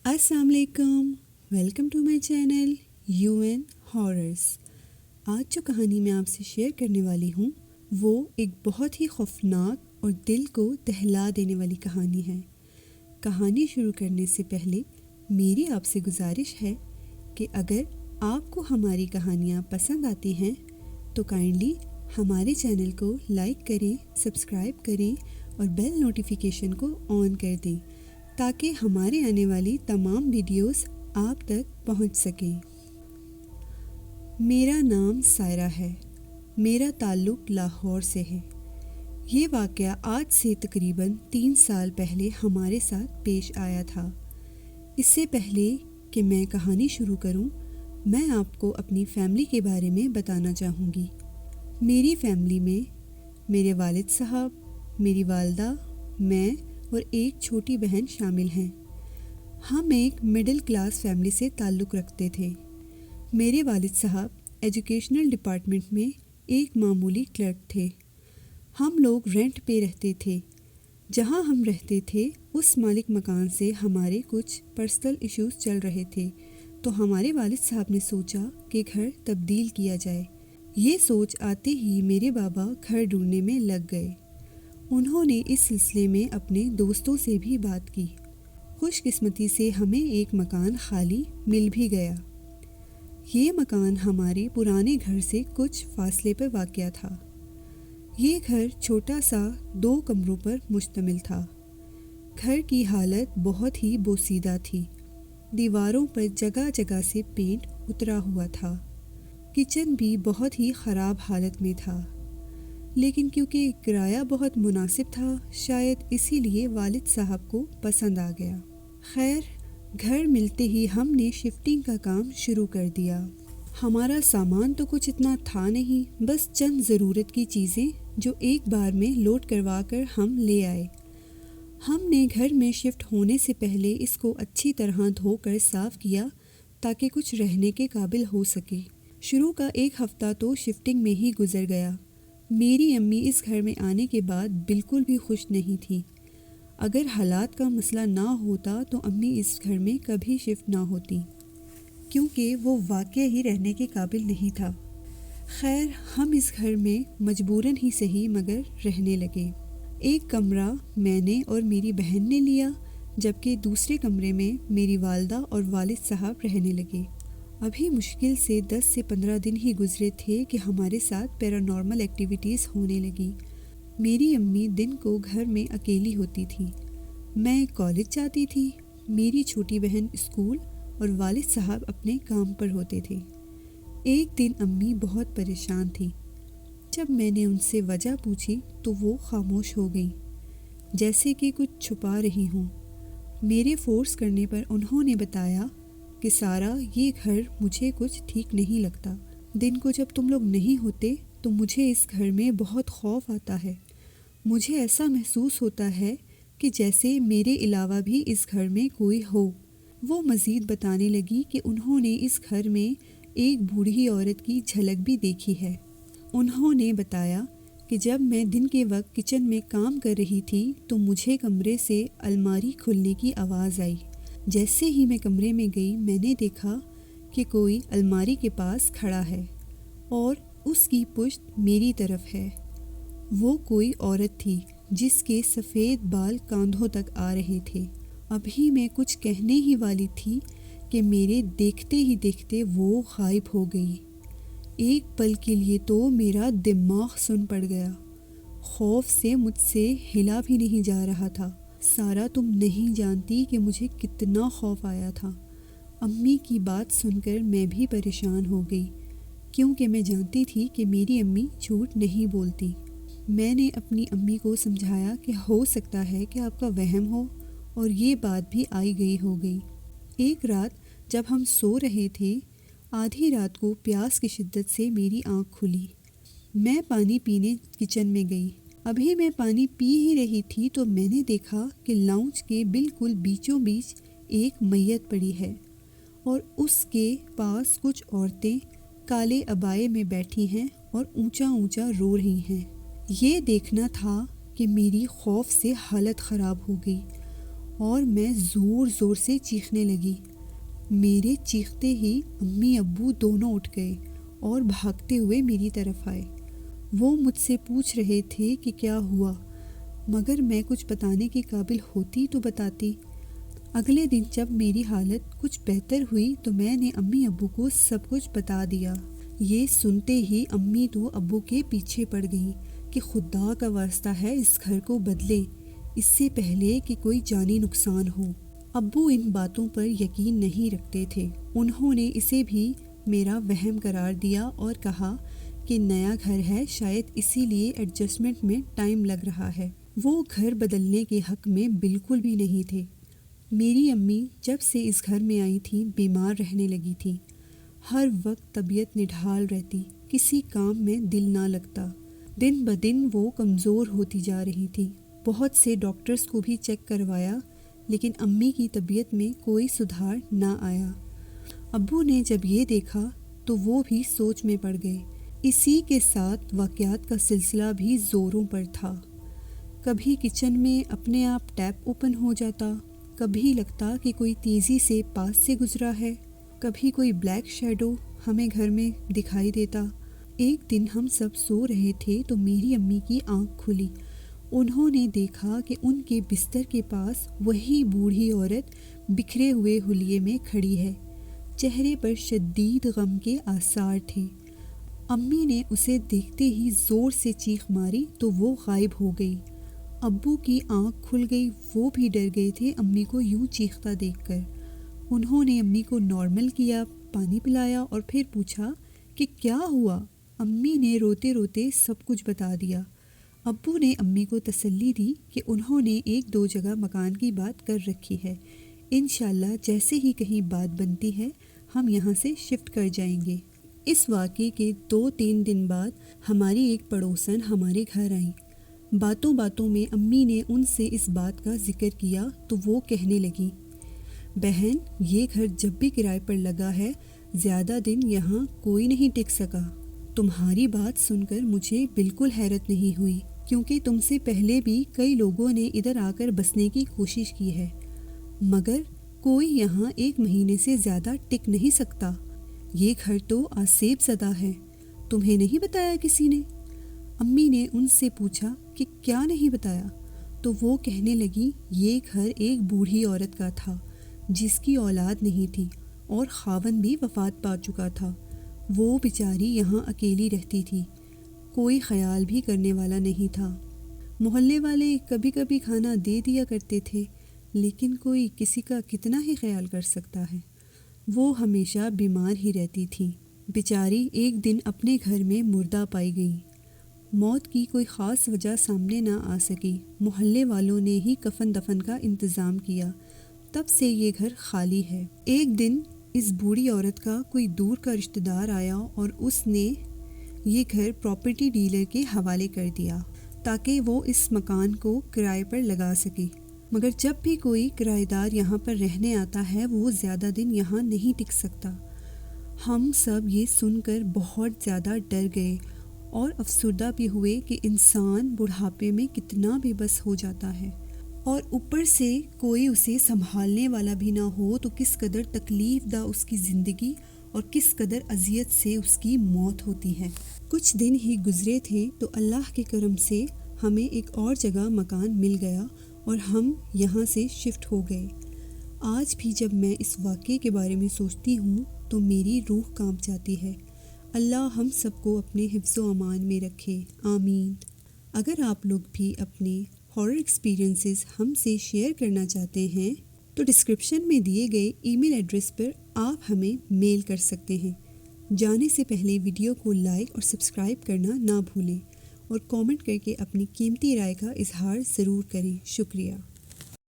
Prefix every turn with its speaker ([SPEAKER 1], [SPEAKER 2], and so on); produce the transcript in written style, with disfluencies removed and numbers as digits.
[SPEAKER 1] السلام علیکم، welcome to my channel you and horrors. آج جو کہانی میں آپ سے شیئر کرنے والی ہوں وہ ایک بہت ہی خوفناک اور دل کو دہلا دینے والی کہانی ہے۔ کہانی شروع کرنے سے پہلے میری آپ سے گزارش ہے کہ اگر آپ کو ہماری کہانیاں پسند آتی ہیں تو کائنڈلی ہمارے چینل کو لائک کریں، سبسکرائب کریں اور بیل نوٹیفیکیشن کو آن کر دیں تاکہ ہمارے آنے والی تمام ویڈیوز آپ تک پہنچ سکیں۔ میرا نام سائرہ ہے، میرا تعلق لاہور سے ہے۔ یہ واقعہ آج سے تقریباً 3 سال پہلے ہمارے ساتھ پیش آیا تھا۔ اس سے پہلے کہ میں کہانی شروع کروں، میں آپ کو اپنی فیملی کے بارے میں بتانا چاہوں گی۔ میری فیملی میں میرے والد صاحب، میری والدہ، میں اور ایک چھوٹی بہن شامل ہیں۔ ہم ایک مڈل کلاس فیملی سے تعلق رکھتے تھے۔ میرے والد صاحب ایجوکیشنل ڈپارٹمنٹ میں ایک معمولی کلرک تھے۔ ہم لوگ رینٹ پہ رہتے تھے۔ جہاں ہم رہتے تھے اس مالک مکان سے ہمارے کچھ پرسنل ایشوز چل رہے تھے، تو ہمارے والد صاحب نے سوچا کہ گھر تبدیل کیا جائے۔ یہ سوچ آتے ہی میرے بابا گھر ڈھونڈنے میں لگ گئے۔ انہوں نے اس سلسلے میں اپنے دوستوں سے بھی بات کی۔ خوش قسمتی سے ہمیں ایک مکان خالی مل بھی گیا۔ یہ مکان ہمارے پرانے گھر سے کچھ فاصلے پر واقع تھا۔ یہ گھر چھوٹا سا 2 کمروں پر مشتمل تھا۔ گھر کی حالت بہت ہی بوسیدہ تھی۔ دیواروں پر جگہ جگہ سے پینٹ اترا ہوا تھا۔ کچن بھی بہت ہی خراب حالت میں تھا، لیکن کیونکہ کرایہ بہت مناسب تھا شاید اسی لیے والد صاحب کو پسند آ گیا۔ خیر، گھر ملتے ہی ہم نے شفٹنگ کا کام شروع کر دیا۔ ہمارا سامان تو کچھ اتنا تھا نہیں، بس چند ضرورت کی چیزیں جو ایک بار میں لوڈ کروا کر ہم لے آئے۔ ہم نے گھر میں شفٹ ہونے سے پہلے اس کو اچھی طرح دھو کر صاف کیا تاکہ کچھ رہنے کے قابل ہو سکے۔ شروع کا 1 ہفتہ تو شفٹنگ میں ہی گزر گیا۔ میری امی اس گھر میں آنے کے بعد بالکل بھی خوش نہیں تھی۔ اگر حالات کا مسئلہ نہ ہوتا تو امی اس گھر میں کبھی شفٹ نہ ہوتی، کیونکہ وہ واقع ہی رہنے کے قابل نہیں تھا۔ خیر، ہم اس گھر میں مجبوراً ہی صحیح مگر رہنے لگے۔ ایک کمرہ میں نے اور میری بہن نے لیا، جبکہ دوسرے کمرے میں میری والدہ اور والد صاحب رہنے لگے۔ ابھی مشکل سے 10 سے 15 دن ہی گزرے تھے کہ ہمارے ساتھ پیرانارمل ایکٹیویٹیز ہونے لگی۔ میری امی دن کو گھر میں اکیلی ہوتی تھی، میں کالج جاتی تھی، میری چھوٹی بہن اسکول اور والد صاحب اپنے کام پر ہوتے تھے۔ ایک دن امی بہت پریشان تھی۔ جب میں نے ان سے وجہ پوچھی تو وہ خاموش ہو گئیں، جیسے کہ کچھ چھپا رہی ہوں۔ میرے فورس کرنے پر انہوں نے بتایا کہ سارہ، یہ گھر مجھے کچھ ٹھیک نہیں لگتا۔ دن کو جب تم لوگ نہیں ہوتے تو مجھے اس گھر میں بہت خوف آتا ہے۔ مجھے ایسا محسوس ہوتا ہے کہ جیسے میرے علاوہ بھی اس گھر میں کوئی ہو۔ وہ مزید بتانے لگی کہ انہوں نے اس گھر میں ایک بوڑھی عورت کی جھلک بھی دیکھی ہے۔ انہوں نے بتایا کہ جب میں دن کے وقت کچن میں کام کر رہی تھی تو مجھے کمرے سے الماری کھلنے کی آواز آئی۔ جیسے ہی میں کمرے میں گئی میں نے دیکھا کہ کوئی الماری کے پاس کھڑا ہے اور اس کی پشت میری طرف ہے۔ وہ کوئی عورت تھی جس کے سفید بال کاندھوں تک آ رہے تھے۔ ابھی میں کچھ کہنے ہی والی تھی کہ میرے دیکھتے ہی دیکھتے وہ غائب ہو گئی۔ ایک پل کے لیے تو میرا دماغ سن پڑ گیا۔ خوف سے مجھ سے ہلا بھی نہیں جا رہا تھا۔ سارہ، تم نہیں جانتی کہ مجھے کتنا خوف آیا تھا۔ امی کی بات سن کر میں بھی پریشان ہو گئی، کیونکہ میں جانتی تھی کہ میری امی جھوٹ نہیں بولتی۔ میں نے اپنی امی کو سمجھایا کہ ہو سکتا ہے کہ آپ کا وہم ہو، اور یہ بات بھی آئی گئی ہو گئی۔ ایک رات جب ہم سو رہے تھے، آدھی رات کو پیاس کی شدت سے میری آنکھ کھلی۔ میں پانی پینے کچن میں گئی۔ ابھی میں پانی پی ہی رہی تھی تو میں نے دیکھا کہ لاؤنج کے بالکل بیچوں بیچ ایک میت پڑی ہے، اور اس کے پاس کچھ عورتیں کالے عبائے میں بیٹھی ہیں اور اونچا اونچا رو رہی ہیں۔ یہ دیکھنا تھا کہ میری خوف سے حالت خراب ہو گئی، اور میں زور زور سے چیخنے لگی۔ میرے چیختے ہی امی ابو دونوں اٹھ گئے اور بھاگتے ہوئے میری طرف آئے۔ وہ مجھ سے پوچھ رہے تھے کہ کیا ہوا، مگر میں کچھ بتانے کے قابل ہوتی تو بتاتی۔ اگلے دن جب میری حالت کچھ بہتر ہوئی تو میں نے امی ابو کو سب کچھ بتا دیا۔ یہ سنتے ہی امی تو ابو کے پیچھے پڑ گئیں کہ خدا کا واسطہ ہے اس گھر کو بدلے، اس سے پہلے کہ کوئی جانی نقصان ہو۔ ابو ان باتوں پر یقین نہیں رکھتے تھے۔ انہوں نے اسے بھی میرا وہم قرار دیا اور کہا کہ نیا گھر ہے، شاید اسی لیے ایڈجسٹمنٹ میں ٹائم لگ رہا ہے۔ وہ گھر بدلنے کے حق میں بالکل بھی نہیں تھے۔ میری امی جب سے اس گھر میں آئی تھیں بیمار رہنے لگی تھیں۔ ہر وقت طبیعت نڈھال رہتی، کسی کام میں دل نہ لگتا۔ دن بدن وہ کمزور ہوتی جا رہی تھی۔ بہت سے ڈاکٹرز کو بھی چیک کروایا لیکن امی کی طبیعت میں کوئی سدھار نہ آیا۔ ابو نے جب یہ دیکھا تو وہ بھی سوچ میں پڑ گئے۔ اسی کے ساتھ واقعات کا سلسلہ بھی زوروں پر تھا۔ کبھی کچن میں اپنے آپ ٹیپ اوپن ہو جاتا، کبھی لگتا کہ کوئی تیزی سے پاس سے گزرا ہے، کبھی کوئی بلیک شیڈو ہمیں گھر میں دکھائی دیتا۔ ایک دن ہم سب سو رہے تھے تو میری امی کی آنکھ کھلی۔ انہوں نے دیکھا کہ ان کے بستر کے پاس وہی بوڑھی عورت بکھرے ہوئے حلیے میں کھڑی ہے۔ چہرے پر شدید غم کے آثار تھے۔ امی نے اسے دیکھتے ہی زور سے چیخ ماری تو وہ غائب ہو گئی۔ ابو کی آنکھ کھل گئی، وہ بھی ڈر گئے تھے امی کو یوں چیختا دیکھ کر۔ انہوں نے امی کو نارمل کیا، پانی پلایا اور پھر پوچھا کہ کیا ہوا۔ امی نے روتے روتے سب کچھ بتا دیا۔ ابو نے امی کو تسلی دی کہ انہوں نے 1-2 جگہ مکان کی بات کر رکھی ہے، انشاءاللہ جیسے ہی کہیں بات بنتی ہے ہم یہاں سے شفٹ کر جائیں گے۔ اس واقعے کے 2-3 دن بعد ہماری ایک پڑوسن ہمارے گھر آئیں۔ باتوں باتوں میں امی نے ان سے اس بات کا ذکر کیا تو وہ کہنے لگی، بہن یہ گھر جب بھی کرائے پر لگا ہے زیادہ دن یہاں کوئی نہیں ٹک سکا۔ تمہاری بات سن کر مجھے بالکل حیرت نہیں ہوئی، کیونکہ تم سے پہلے بھی کئی لوگوں نے ادھر آ کر بسنے کی کوشش کی ہے، مگر کوئی یہاں 1 مہینے سے زیادہ ٹک نہیں سکتا۔ یہ گھر تو آسیب زدہ ہے، تمہیں نہیں بتایا کسی نے؟ امی نے ان سے پوچھا کہ کیا نہیں بتایا؟ تو وہ کہنے لگی یہ گھر ایک بوڑھی عورت کا تھا جس کی اولاد نہیں تھی اور خاوند بھی وفات پا چکا تھا۔ وہ بیچاری یہاں اکیلی رہتی تھی، کوئی خیال بھی کرنے والا نہیں تھا۔ محلے والے کبھی کبھی کھانا دے دیا کرتے تھے، لیکن کوئی کسی کا کتنا ہی خیال کر سکتا ہے۔ وہ ہمیشہ بیمار ہی رہتی تھی۔ بیچاری ایک دن اپنے گھر میں مردہ پائی گئی۔ موت کی کوئی خاص وجہ سامنے نہ آ سکی۔ محلے والوں نے ہی کفن دفن کا انتظام کیا، تب سے یہ گھر خالی ہے۔ ایک دن اس بوڑھی عورت کا کوئی دور کا رشتہ دار آیا اور اس نے یہ گھر پراپرٹی ڈیلر کے حوالے کر دیا تاکہ وہ اس مکان کو کرائے پر لگا سکے۔ مگر جب بھی کوئی کرایہ دار یہاں پر رہنے آتا ہے وہ زیادہ دن یہاں نہیں ٹک سکتا۔ ہم سب یہ سن کر بہت زیادہ ڈر گئے اور افسردہ بھی ہوئے کہ انسان بڑھاپے میں کتنا بے بس ہو جاتا ہے، اور اوپر سے کوئی اسے سنبھالنے والا بھی نہ ہو تو کس قدر تکلیف دہ اس کی زندگی اور کس قدر اذیت سے اس کی موت ہوتی ہے۔ کچھ دن ہی گزرے تھے تو اللہ کے کرم سے ہمیں ایک اور جگہ مکان مل گیا اور ہم یہاں سے شفٹ ہو گئے۔ آج بھی جب میں اس واقعے کے بارے میں سوچتی ہوں تو میری روح کانپ جاتی ہے۔ اللہ ہم سب کو اپنے حفظ و امان میں رکھے، آمین۔ اگر آپ لوگ بھی اپنے ہارر ایکسپیرینسز ہم سے شیئر کرنا چاہتے ہیں تو ڈسکرپشن میں دیے گئے ای میل ایڈریس پر آپ ہمیں میل کر سکتے ہیں۔ جانے سے پہلے ویڈیو کو لائک اور سبسکرائب کرنا نہ بھولیں اور کامنٹ کر کے اپنی قیمتی رائے کا اظہار ضرور کریں۔ شکریہ۔